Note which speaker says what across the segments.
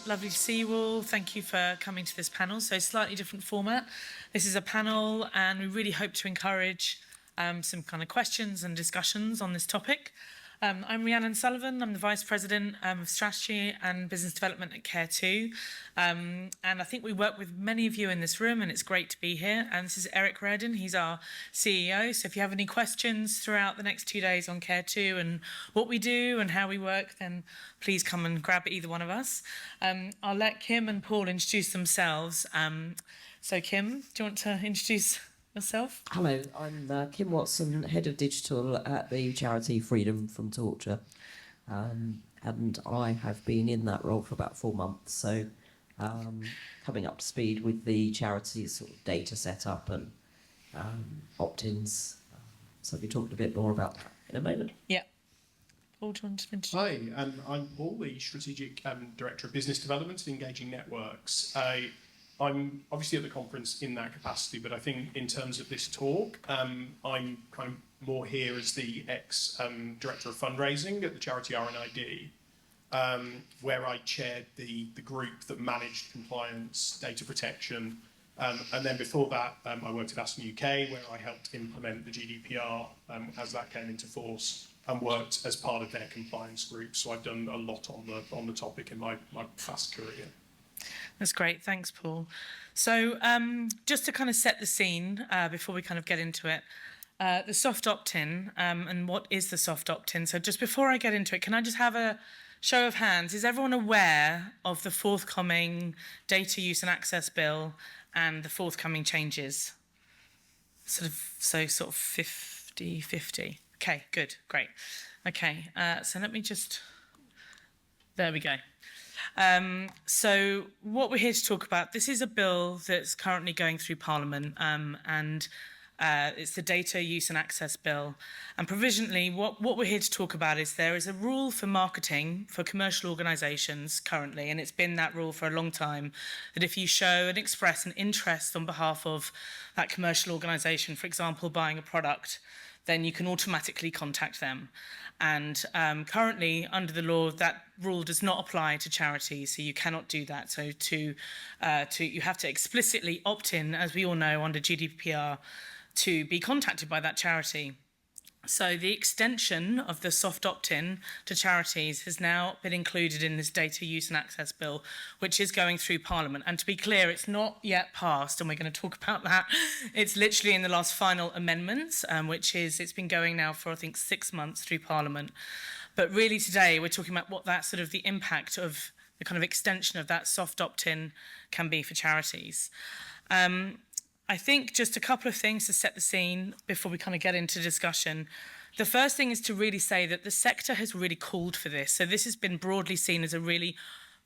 Speaker 1: Lovely to see you all. Thank you for coming to this panel. So slightly different format. This is a panel and we really hope to encourage some kind of questions and discussions on this topic. I'm Rhiannon Sullivan. I'm the Vice President of Strategy and Business Development at Care2. And I think we work with many of you in this room and it's great to be here. And this is Eric Reardon. He's our CEO. So if you have any questions throughout the next 2 days on Care2 and what we do and how we work, then please come and grab either one of us. I'll let Kim and Paul introduce themselves. So Kim, do you want to introduce yourself?
Speaker 2: Hello, I'm Kim Watson, Head of Digital at the charity Freedom from Torture. And I have been in that role for about 4 months, so coming up to speed with the charity's sort of data setup and opt-ins. So we'll be talking a bit more about that in a moment.
Speaker 1: Yeah. Paul, do you want to introduce?
Speaker 3: Hi, I'm Paul, the Strategic Director of Business Development and Engaging Networks. I'm obviously at the conference in that capacity, but I think in terms of this talk, I'm kind of more here as the ex-Director of Fundraising at the charity RNID, where I chaired the group that managed compliance, data protection, and then before that, I worked at Aston UK, where I helped implement the GDPR as that came into force, and worked as part of their compliance group. So I've done a lot on the topic in my past career.
Speaker 1: That's great. Thanks, Paul. So just to kind of set the scene before we kind of get into it, the soft opt-in and what is the soft opt-in? So just before I get into it, can I just have a show of hands? Is everyone aware of the forthcoming data use and access bill and the forthcoming changes? Sort of 50-50. Okay, good, great. Okay, so let me just... There we go. So what we're here to talk about, this is a bill that's currently going through Parliament and it's the Data Use and Access Bill. And provisionally, what we're here to talk about is there is a rule for marketing for commercial organisations currently, and it's been that rule for a long time, that if you show and express an interest on behalf of that commercial organisation, for example, buying a product, then you can automatically contact them. And currently, under the law, that rule does not apply to charities, so you cannot do that. So you have to explicitly opt in, as we all know, under GDPR, to be contacted by that charity. So the extension of the soft opt-in to charities has now been included in this Data Use and Access Bill, which is going through Parliament. And to be clear, it's not yet passed, and we're going to talk about that. It's literally in the last final amendments, it's been going now for, I think, 6 months through Parliament. But really today, we're talking about what that sort of the impact of the kind of extension of that soft opt-in can be for charities. I think just a couple of things to set the scene before we kind of get into discussion. The first thing is to really say that the sector has really called for this. So this has been broadly seen as a really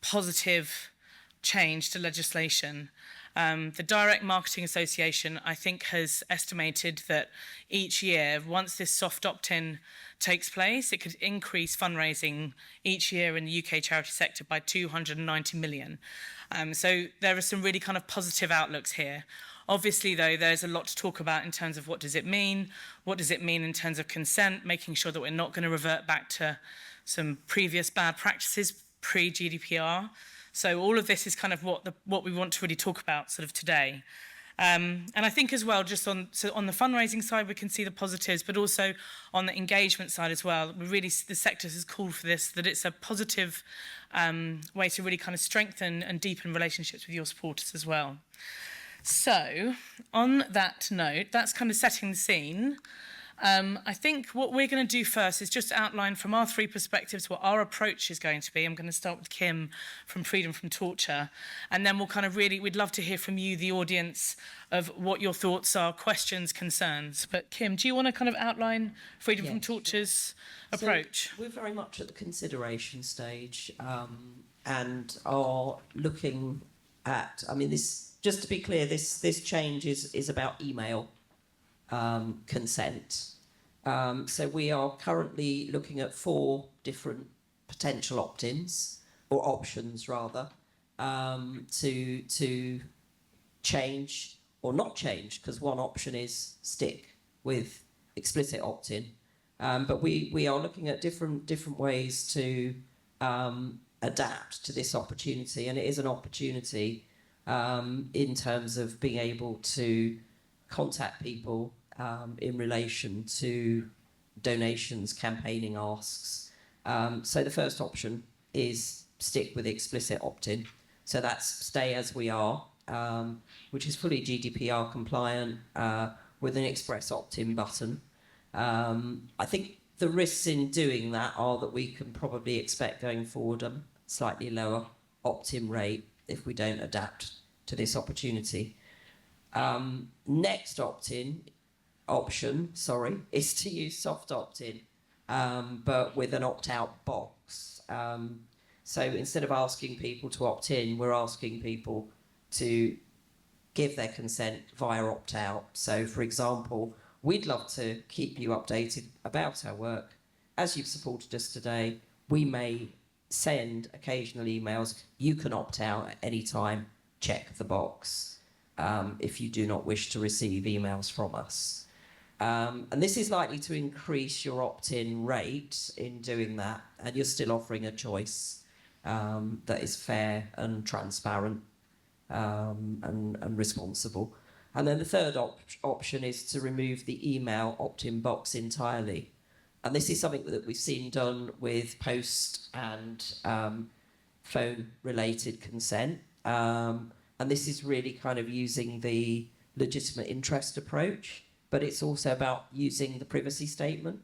Speaker 1: positive change to legislation. The Direct Marketing Association, I think, has estimated that each year, once this soft opt-in takes place, it could increase fundraising each year in the UK charity sector by 290 million. So there are some really kind of positive outlooks here. Obviously, though, there's a lot to talk about in terms of what does it mean in terms of consent, making sure that we're not going to revert back to some previous bad practices pre-GDPR. So all of this is kind of what we want to really talk about sort of today. And I think as well, just on the fundraising side, we can see the positives, but also on the engagement side as well. The sector has called for this, that it's a positive way to really kind of strengthen and deepen relationships with your supporters as well. So, on that note, that's kind of setting the scene. I think what we're going to do first is just outline from our three perspectives what our approach is going to be. I'm going to start with Kim from Freedom from Torture, and then we'll kind of we'd love to hear from you, the audience, of what your thoughts are, questions, concerns. But Kim, do you want to kind of outline Freedom from Torture's approach?
Speaker 2: So we're very much at the consideration stage and are looking at, just to be clear, this change is about email consent. So we are currently looking at 4 different potential opt-ins, or options rather, to change or not change, because one option is stick with explicit opt-in. But we are looking at different ways to adapt to this opportunity, and it is an opportunity in terms of being able to contact people in relation to donations, campaigning asks. So the first option is stick with explicit opt-in. So that's stay as we are, which is fully GDPR compliant with an express opt-in button. I think the risks in doing that are that we can probably expect going forward a slightly lower opt-in rate if we don't adapt to this opportunity. Next option, is to use soft opt-in, but with an opt-out box. So instead of asking people to opt in, we're asking people to give their consent via opt-out. So, for example, we'd love to keep you updated about our work. As you've supported us today, we may send occasional emails. You can opt out at any time. Check the box if you do not wish to receive emails from us. And this is likely to increase your opt-in rate in doing that, and you're still offering a choice that is fair and transparent and responsible. And then the third option is to remove the email opt-in box entirely. And this is something that we've seen done with post and phone-related consent. And this is really kind of using the legitimate interest approach, but it's also about using the privacy statement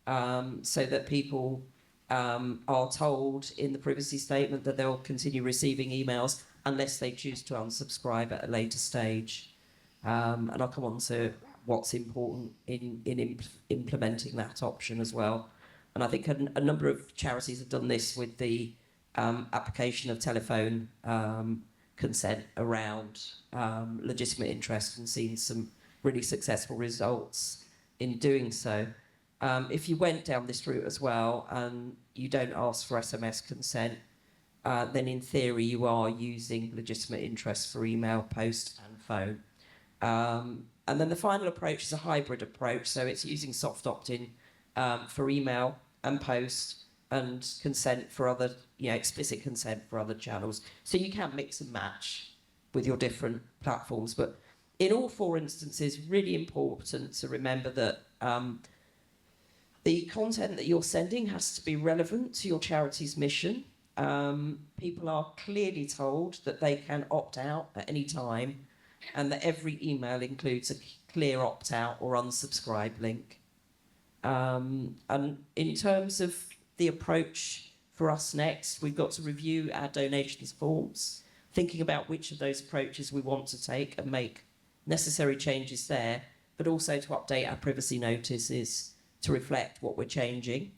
Speaker 2: so that people are told in the privacy statement that they'll continue receiving emails unless they choose to unsubscribe at a later stage. And I'll come on to what's important in implementing that option as well. And I think a number of charities have done this with the application of telephone consent around legitimate interest and seen some really successful results in doing so. If you went down this route as well and you don't ask for SMS consent, then in theory you are using legitimate interest for email, post and phone. And then the final approach is a hybrid approach, so it's using soft opt-in for email and post and consent for other, explicit consent for other channels. So you can mix and match with your different platforms, but in all four instances, really important to remember that the content that you're sending has to be relevant to your charity's mission. People are clearly told that they can opt out at any time, and that every email includes a clear opt-out or unsubscribe link. And in terms of the approach for us next, we've got to review our donations forms, thinking about which of those approaches we want to take and make necessary changes there, but also to update our privacy notices to reflect what we're changing,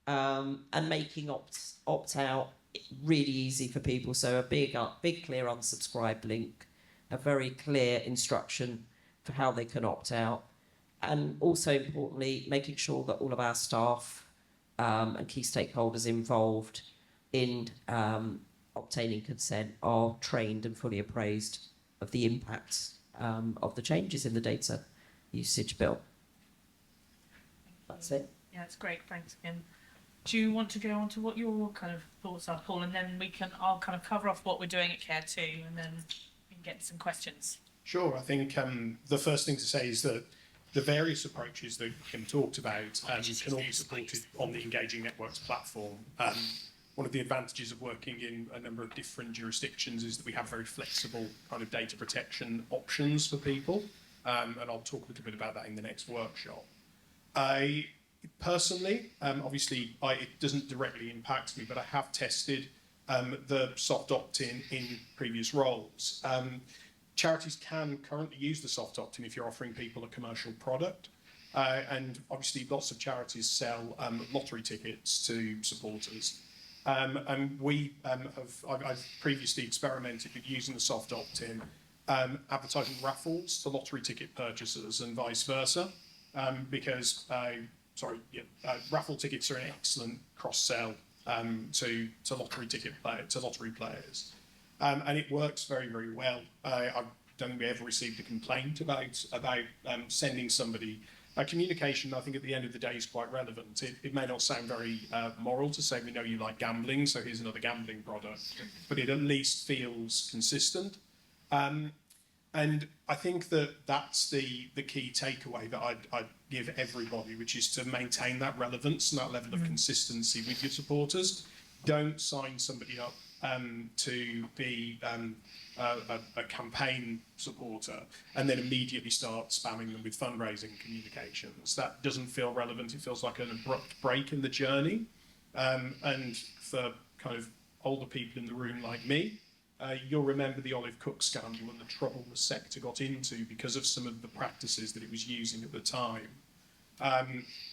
Speaker 2: and making opt-out really easy for people. So a big clear unsubscribe link, a very clear instruction for how they can opt out, and also importantly making sure that all of our staff and key stakeholders involved in obtaining consent are trained and fully appraised of the impacts of the changes in the data usage bill. That's it.
Speaker 1: Yeah, it's great. Thanks again. Do you want to go on to what your kind of thoughts are, Paul, and then I'll kind of cover off what we're doing at Care 2, and then we can get some questions.
Speaker 3: Sure. I think the first thing to say is that the various approaches that Kim talked about can all be supported on the Engaging Networks platform. One of the advantages of working in a number of different jurisdictions is that we have very flexible kind of data protection options for people, and I'll talk a little bit about that in the next workshop. Personally, obviously, it doesn't directly impact me, but I have tested the soft opt-in in previous roles. Charities can currently use the soft opt-in if you're offering people a commercial product, and obviously lots of charities sell lottery tickets to supporters. And I've previously experimented with using the soft opt-in, advertising raffles to lottery ticket purchasers and vice versa, because raffle tickets are an excellent cross-sell to lottery players, and it works very, very well. I don't think we ever received a complaint about sending somebody Communication, I think, at the end of the day is quite relevant. It may not sound very moral to say we know you like gambling, so here's another gambling product, but it at least feels consistent. And I think that that's the key takeaway that I'd give everybody, which is to maintain that relevance and that level of consistency with your supporters. Don't sign somebody up to be a campaign supporter and then immediately start spamming them with fundraising communications. That doesn't feel relevant. It feels like an abrupt break in the journey. And for kind of older people in the room like me, you'll remember the Olive Cook scandal and the trouble the sector got into because of some of the practices that it was using at the time.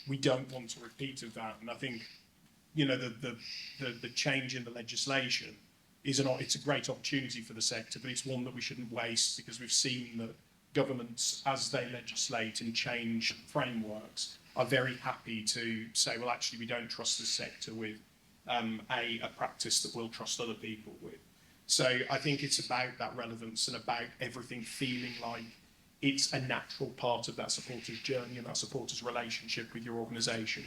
Speaker 3: We don't want a repeat of that, and I think the change in the legislation it's a great opportunity for the sector, but it's one that we shouldn't waste because we've seen that governments, as they legislate and change frameworks, are very happy to say, well, actually, we don't trust the sector with a practice that we'll trust other people with. So I think it's about that relevance and about everything feeling like it's a natural part of that supporter's journey and that supporter's relationship with your organisation.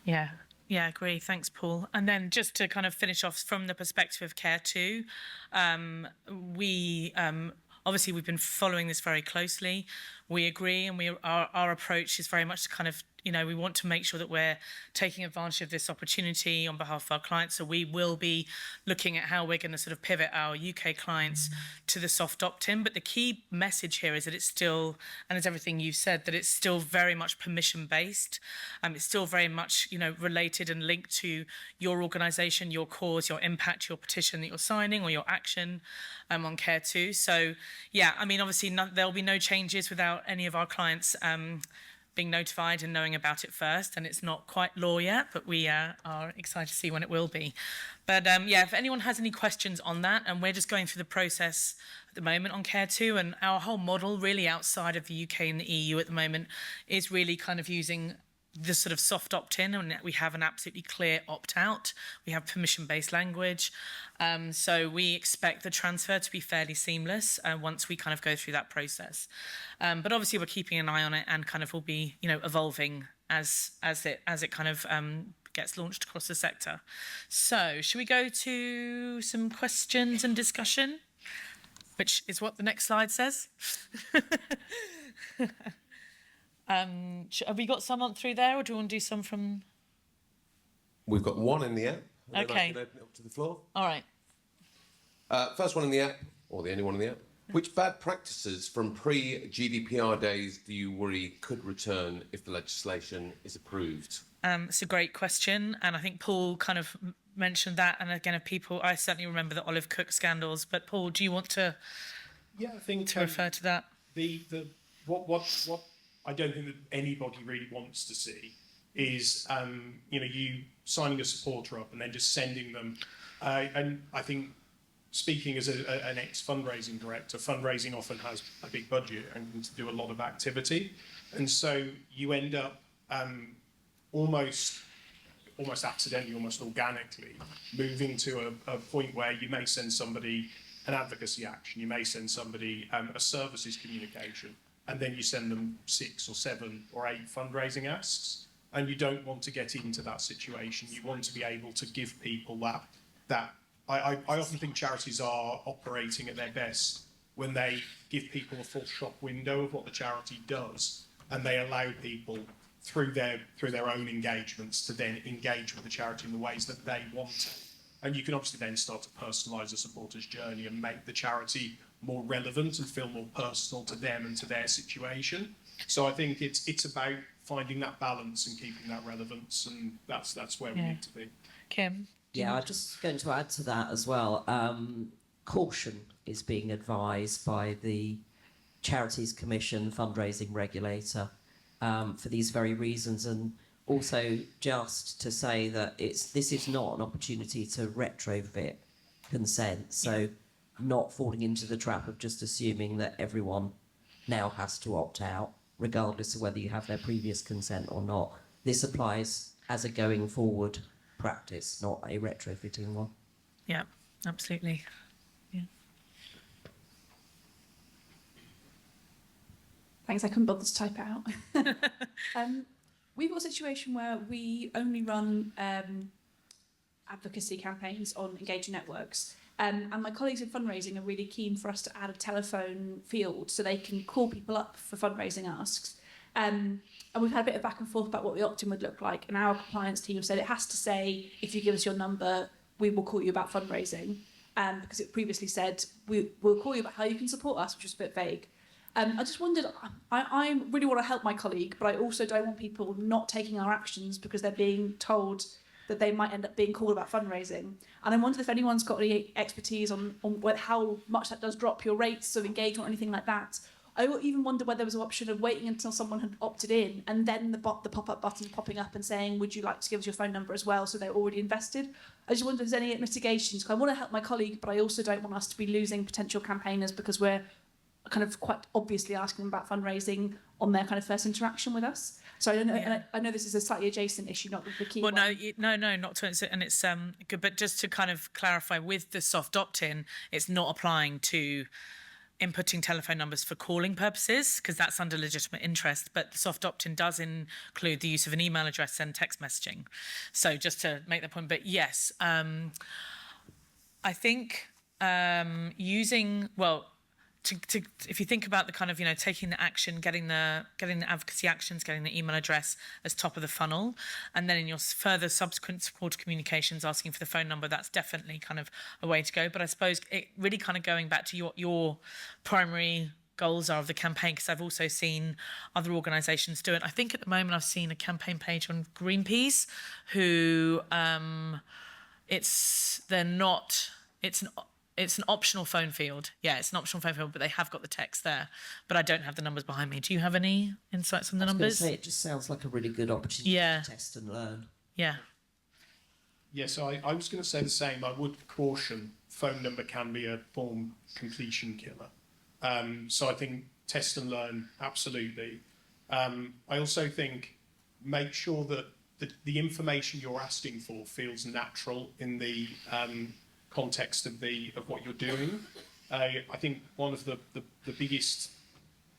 Speaker 1: Yeah, I agree. Thanks, Paul. And then just to kind of finish off from the perspective of Care2, we obviously we've been following this very closely. We agree, and our approach is very much to kind of, we want to make sure that we're taking advantage of this opportunity on behalf of our clients. So we will be looking at how we're going to sort of pivot our UK clients to the soft opt-in. But the key message here is that it's still, and it's everything you've said, that it's still very much permission-based. It's still very much, related and linked to your organisation, your cause, your impact, your petition that you're signing or your action on Care2. So, yeah, I mean, obviously there'll be no changes without any of our clients being notified and knowing about it first, and it's not quite law yet, but we are excited to see when it will be. But if anyone has any questions on that, and we're just going through the process at the moment on Care2, and our whole model really outside of the UK and the EU at the moment is really kind of using the sort of soft opt-in, and we have an absolutely clear opt-out. We have permission-based language. So we expect the transfer to be fairly seamless once we kind of go through that process. But obviously we're keeping an eye on it and kind of will be, evolving as it kind of gets launched across the sector. So should we go to some questions and discussion, which is what the next slide says? Have we got some on through there, or do you want to do some from?
Speaker 4: We've got one in the app. And
Speaker 1: Okay.
Speaker 4: then I can open it up to the floor.
Speaker 1: All right.
Speaker 4: First one in the app, or the only one in the app. Which bad practices from pre-GDPR days do you worry could return if the legislation is approved?
Speaker 1: It's a great question, and I think Paul kind of mentioned that. And again, I certainly remember the Olive Cook scandals. But Paul, do you want to?
Speaker 3: Yeah, I think
Speaker 1: to refer to that.
Speaker 3: What I don't think that anybody really wants to see is you signing a supporter up and then just sending them. And I think, speaking as an ex-fundraising director, fundraising often has a big budget and to do a lot of activity, and so you end up almost accidentally, almost organically, moving to a point where you may send somebody an advocacy action, you may send somebody a services communication, and then you send them 6 or 7 or 8 fundraising asks, and you don't want to get into that situation. You want to be able to give people that. I often think charities are operating at their best when they give people a full shop window of what the charity does, and they allow people through their own engagements to then engage with the charity in the ways that they want to. And you can obviously then start to personalise a supporter's journey and make the charity more relevant and feel more personal to them and to their situation. So I think it's about finding that balance and keeping that relevance, and that's where we need to be.
Speaker 1: Kim?
Speaker 2: Yeah, I'm just going to add to that as well. Caution is being advised by the Charities Commission fundraising regulator for these very reasons, and also just to say that this is not an opportunity to retrofit consent. So not falling into the trap of just assuming that everyone now has to opt out, regardless of whether you have their previous consent or not. This applies as a going forward practice, not a retrofitting one.
Speaker 1: Yeah, absolutely. Yeah.
Speaker 5: Thanks, I couldn't bother to type it out. We've got a situation where we only run advocacy campaigns on engaging networks. And my colleagues in fundraising are really keen for us to add a telephone field so they can call people up for fundraising asks. And we've had a bit of back and forth about what the opt-in would look like. And our compliance team said it has to say, if you give us your number, we will call you about fundraising. Because it previously said, we'll call you about how you can support us, which was a bit vague. I just wondered, I really want to help my colleague, but I also don't want people not taking our actions because they're being told that they might end up being called about fundraising. And I wondered if anyone's got any expertise on how much that does drop your rates of engagement or anything like that. I even wonder whether there was an option of waiting until someone had opted in and then the pop-up button popping up and saying, would you like to give us your phone number as well, so they're already invested. I just wonder if there's any mitigations, because I want to help my colleague, but I also don't want us to be losing potential campaigners because we're kind of quite obviously asking them about fundraising on their kind of first interaction with us. So I don't know.
Speaker 1: Yeah.
Speaker 5: And I know this is a slightly adjacent issue, not the key
Speaker 1: Well,
Speaker 5: one.
Speaker 1: no, not to, and it's good. But just to kind of clarify, with the soft opt-in, it's not applying to inputting telephone numbers for calling purposes, because that's under legitimate interest. But the soft opt-in does include the use of an email address and text messaging. So just to make that point, but yes, I think using if you think about the kind of, taking the action, getting the advocacy actions, getting the email address as top of the funnel, and then in your further subsequent support communications asking for the phone number, that's definitely kind of a way to go. But I suppose it really kind of going back to your primary goals are of the campaign, because I've also seen other organisations do it. I think at the moment I've seen a campaign page on Greenpeace who it's an optional phone field. Yeah, it's an optional phone field, but they have got the text there. But I don't have the numbers behind me. Do you have any insights on the numbers?
Speaker 2: Say, it just sounds like a really good opportunity to test and learn.
Speaker 1: Yeah.
Speaker 3: Yes, I was going to say the same. I would caution phone number can be a form completion killer. So I think test and learn, absolutely. I also think make sure that the information you're asking for feels natural in the context of what you're doing. I think one of the biggest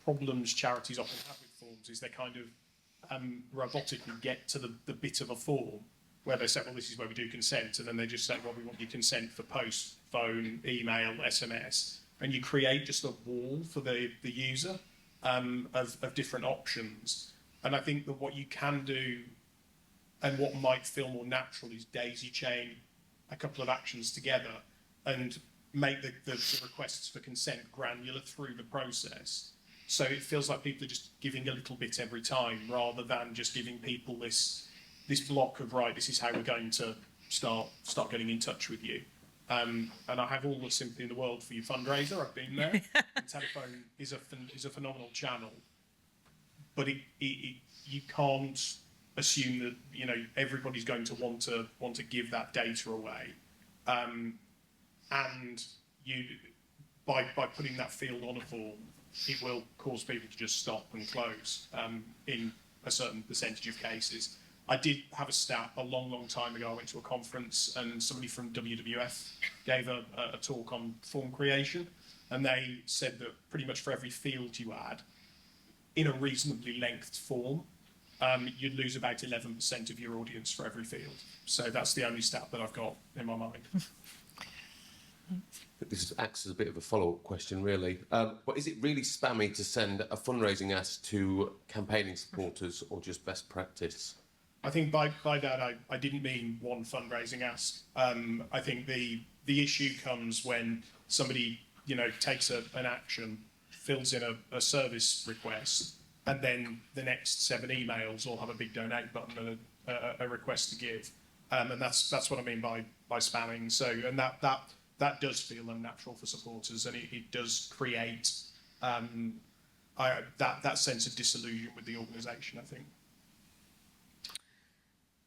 Speaker 3: problems charities often have with forms is they kind of robotically get to the bit of a form where they say, well, this is where we do consent, and then they just say, well, we want your consent for post, phone, email, SMS, and you create just a wall for the user of different options. And I think that what you can do and what might feel more natural is daisy chain a couple of actions together and make the requests for consent granular through the process. So it feels like people are just giving a little bit every time rather than just giving people this block of, right, this is how we're going to start getting in touch with you. And I have all the sympathy in the world for your fundraiser. I've been there. The telephone is a phenomenal channel, but you can't assume that everybody's going to want to give that data away, and you by putting that field on a form, it will cause people to just stop and close in a certain percentage of cases. I did have a stat a long time ago. I went to a conference and somebody from WWF gave a talk on form creation, and they said that pretty much for every field you add in a reasonably lengthed form, you'd lose about 11% of your audience for every field. So that's the only stat that I've got in my mind.
Speaker 4: This acts as a bit of a follow-up question, really. But is it really spammy to send a fundraising ask to campaigning supporters, or just best practice?
Speaker 3: I think by that I didn't mean one fundraising ask. I think the issue comes when somebody takes an action, fills in a service request, and then the next 7 emails all have a big donate button and a request to give, and that's what I mean by spamming. So, and that does feel unnatural for supporters, and it does create that sense of disillusion with the organisation, I think.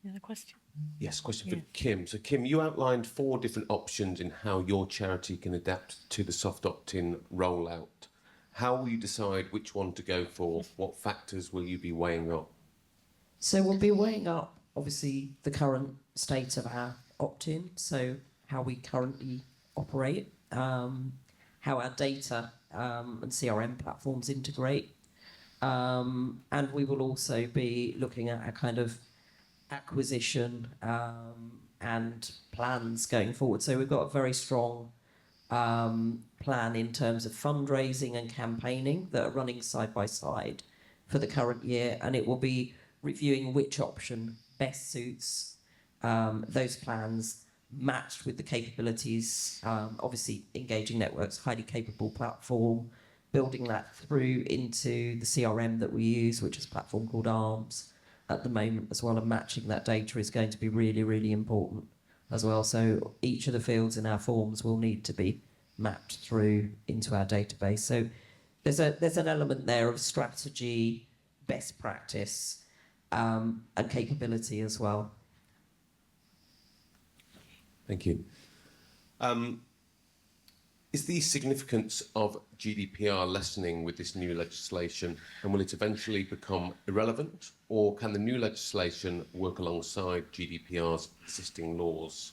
Speaker 1: Any other question?
Speaker 4: Yes, question for Kim. So, Kim, you outlined 4 different options in how your charity can adapt to the soft opt-in rollout. How will you decide which one to go for? What factors will you be weighing up?
Speaker 2: So we'll be weighing up, obviously, the current state of our opt-in, so how we currently operate, how our data and CRM platforms integrate, And we will also be looking at a kind of acquisition and plans going forward. So we've got a very strong plan in terms of fundraising and campaigning that are running side by side for the current year, and it will be reviewing which option best suits those plans matched with the capabilities. Obviously, engaging networks, highly capable platform, building that through into the CRM that we use, which is a platform called ARMS at the moment as well, and matching that data is going to be really, really important as well. So each of the fields in our forms will need to be mapped through into our database. So there's an element there of strategy, best practice, and capability as well.
Speaker 4: Thank you. Is the significance of GDPR lessening with this new legislation, and will it eventually become irrelevant, or can the new legislation work alongside GDPR's existing laws?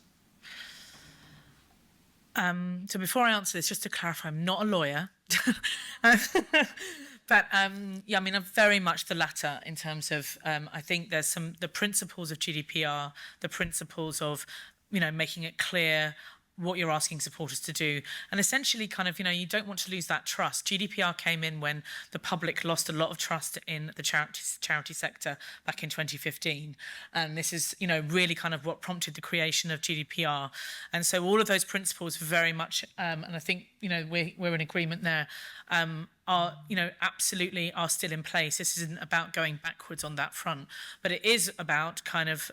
Speaker 1: So before I answer this, just to clarify, I'm not a lawyer. But yeah, I mean, I'm very much the latter in terms of I think there's the principles of GDPR, the principles of, making it clear what you're asking supporters to do, and essentially kind of, you don't want to lose that trust. GDPR came in when the public lost a lot of trust in the charity sector back in 2015, and this is, really kind of what prompted the creation of GDPR. And so all of those principles very much, and I think, we're in agreement there, are, absolutely are still in place. This isn't about going backwards on that front, but it is about kind of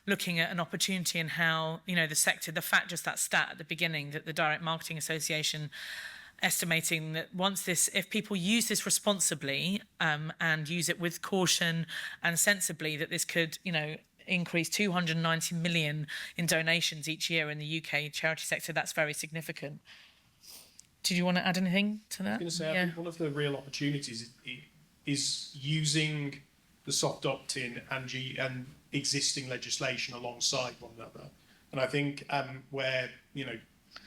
Speaker 1: looking at an opportunity and how, the sector, the fact, just that stat at the beginning, that the Direct Marketing Association estimating that if people use this responsibly and use it with caution and sensibly, that this could, increase 290 million in donations each year in the UK charity sector. That's very significant. Did you want to add anything to that?
Speaker 3: I was going to say, I think one of the real opportunities is using the soft opt-in and existing legislation alongside one another. And I think where,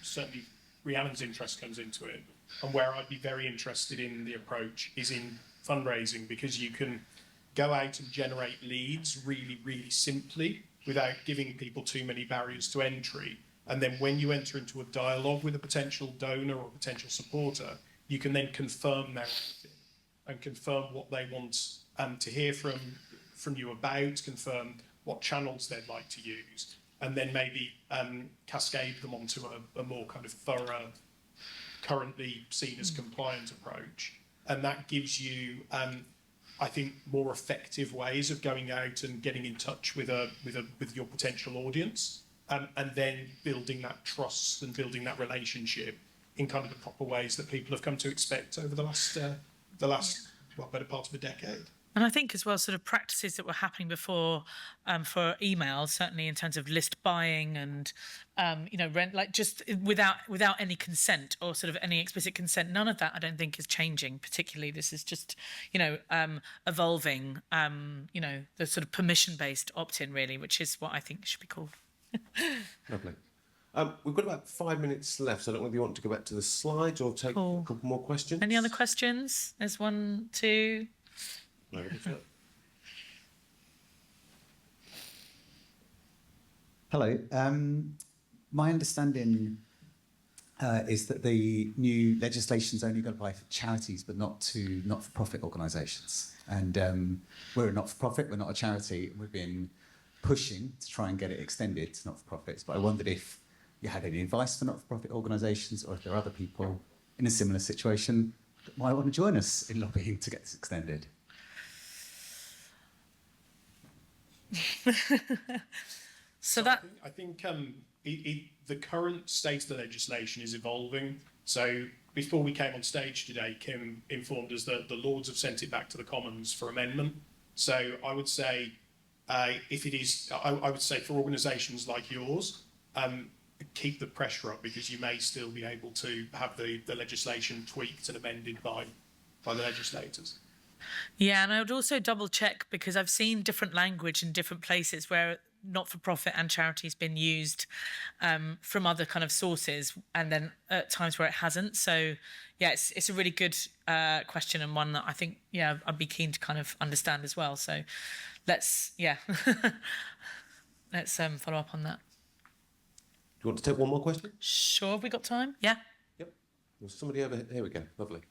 Speaker 3: certainly Rhiannon's interest comes into it, and where I'd be very interested in the approach is in fundraising, because you can go out and generate leads really, really simply without giving people too many barriers to entry. And then when you enter into a dialogue with a potential donor or potential supporter, you can then confirm their and confirm what they want to hear from you about, confirm what channels they'd like to use, and then maybe cascade them onto a more kind of thorough, currently seen as compliant approach. And that gives you, I think, more effective ways of going out and getting in touch with your potential audience. And then building that trust and building that relationship in kind of the proper ways that people have come to expect over the last better part of a decade.
Speaker 1: And I think as well, sort of practices that were happening before for emails, certainly in terms of list buying and, rent, like just without any consent or sort of any explicit consent, none of that I don't think is changing particularly. This is just, evolving, the sort of permission-based opt-in really, which is what I think should be called.
Speaker 4: Lovely. We've got about 5 minutes left, so I don't know if you want to go back to the slides or take a couple more questions.
Speaker 1: Any other questions? There's 1, 2.
Speaker 4: No,
Speaker 6: Hello. My understanding is that the new legislation is only going to apply for charities, but not to not-for-profit organisations. And we're a not-for-profit, we're not a charity. We've been pushing to try and get it extended to not-for-profits. But I wondered if you had any advice for not-for-profit organisations, or if there are other people in a similar situation that might want to join us in lobbying to get this extended.
Speaker 3: I think the current state of the legislation is evolving. So before we came on stage today, Kim informed us that the Lords have sent it back to the Commons for amendment. So I would say, I would say for organisations like yours, keep the pressure up, because you may still be able to have the legislation tweaked and amended by the legislators.
Speaker 1: Yeah, and I would also double check because I've seen different language in different places where not-for-profit and charity's been used from other kind of sources, and then at times where it hasn't. So, yeah, it's a really good question, and one that I think, yeah, I'd be keen to kind of understand as well. So, let's let's follow up on that.
Speaker 4: Do you want to take one more question?
Speaker 1: Sure, have we got time? Yeah.
Speaker 4: Yep. There's somebody over here. We go. Lovely.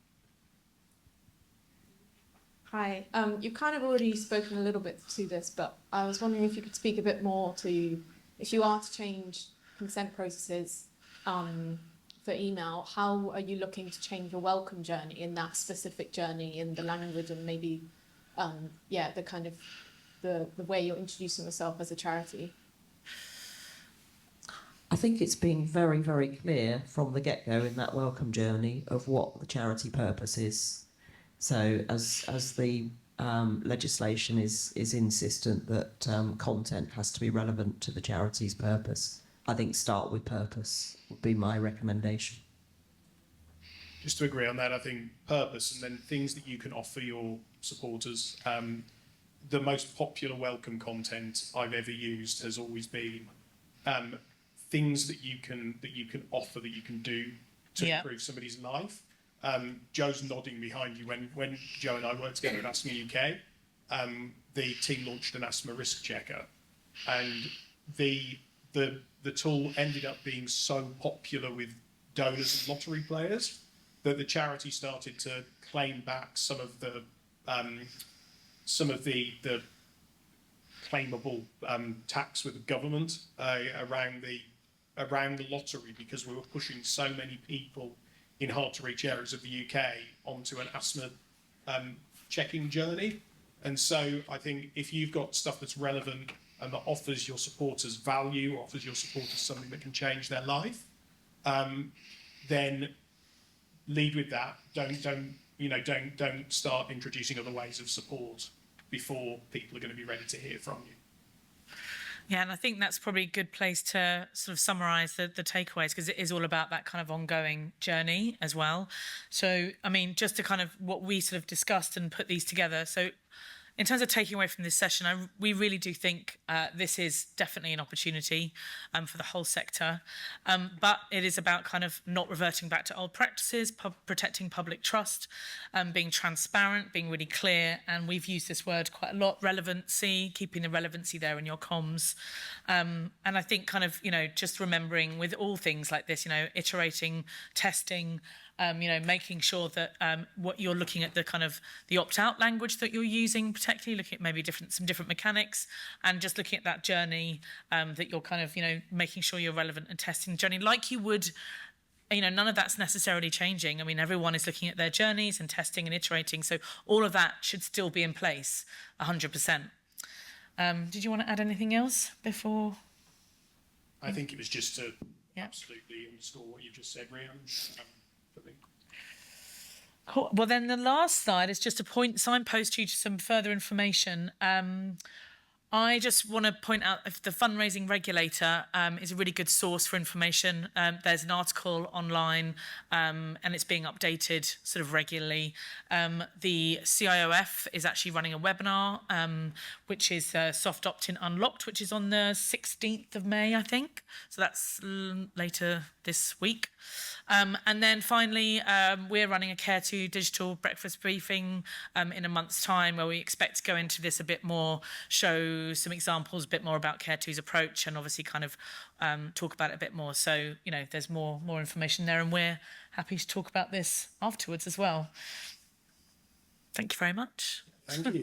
Speaker 7: Hi. You've kind of already spoken a little bit to this, but I was wondering if you could speak a bit more to if you are to change consent processes for email, how are you looking to change your welcome journey in that specific journey in the language and maybe, the kind of the way you're introducing yourself as a charity?
Speaker 2: I think it's been very, very clear from the get-go in that welcome journey of what the charity purpose is. So as the legislation is insistent that content has to be relevant to the charity's purpose, I think start with purpose would be my recommendation.
Speaker 3: Just to agree on that, I think purpose and then things that you can offer your supporters. The most popular welcome content I've ever used has always been things that you can offer, that you can do to improve somebody's life. Joe's nodding behind you. When Joe and I worked together at Asthma UK, the team launched an asthma risk checker, and the tool ended up being so popular with donors and lottery players that the charity started to claim back some of the claimable tax with the government around the lottery, because we were pushing so many people in hard-to-reach areas of the UK onto an asthma checking journey. And so I think if you've got stuff that's relevant and that offers your supporters value, or offers your supporters something that can change their life, then lead with that. Don't start introducing other ways of support before people are going to be ready to hear from you.
Speaker 1: Yeah, and I think that's probably a good place to sort of summarise the takeaways, because it is all about that kind of ongoing journey as well. So, I mean, just to kind of what we sort of discussed and put these together. So, in terms of taking away from this session, we really do think this is definitely an opportunity for the whole sector. But it is about kind of not reverting back to old practices, protecting public trust, being transparent, being really clear. And we've used this word quite a lot, relevancy, keeping the relevancy there in your comms. And I think kind of, just remembering with all things like this, iterating, testing, making sure that what you're looking at, the kind of the opt-out language that you're using, particularly looking at maybe some different mechanics, and just looking at that journey that you're kind of, making sure you're relevant and testing the journey like you would. None of that's necessarily changing. I mean, everyone is looking at their journeys and testing and iterating. So all of that should still be in place 100%. Did you want to add anything else before?
Speaker 3: I think it was just to absolutely underscore what you just said, Rhian.
Speaker 1: Cool. Well, then the last slide is just a signpost you to some further information. I just want to point out if the fundraising regulator is a really good source for information. There's an article online and it's being updated sort of regularly. The CIOF is actually running a webinar, which is Soft Opt-in Unlocked, which is on the 16th of May, I think. So that's later this week. And then finally, we're running a Care2 digital breakfast briefing in a month's time, where we expect to go into this a bit more, show some examples, a bit more about Care2's approach, and obviously kind of talk about it a bit more. So, there's more information there, and we're happy to talk about this afterwards as well. Thank you very much.
Speaker 3: Thank you.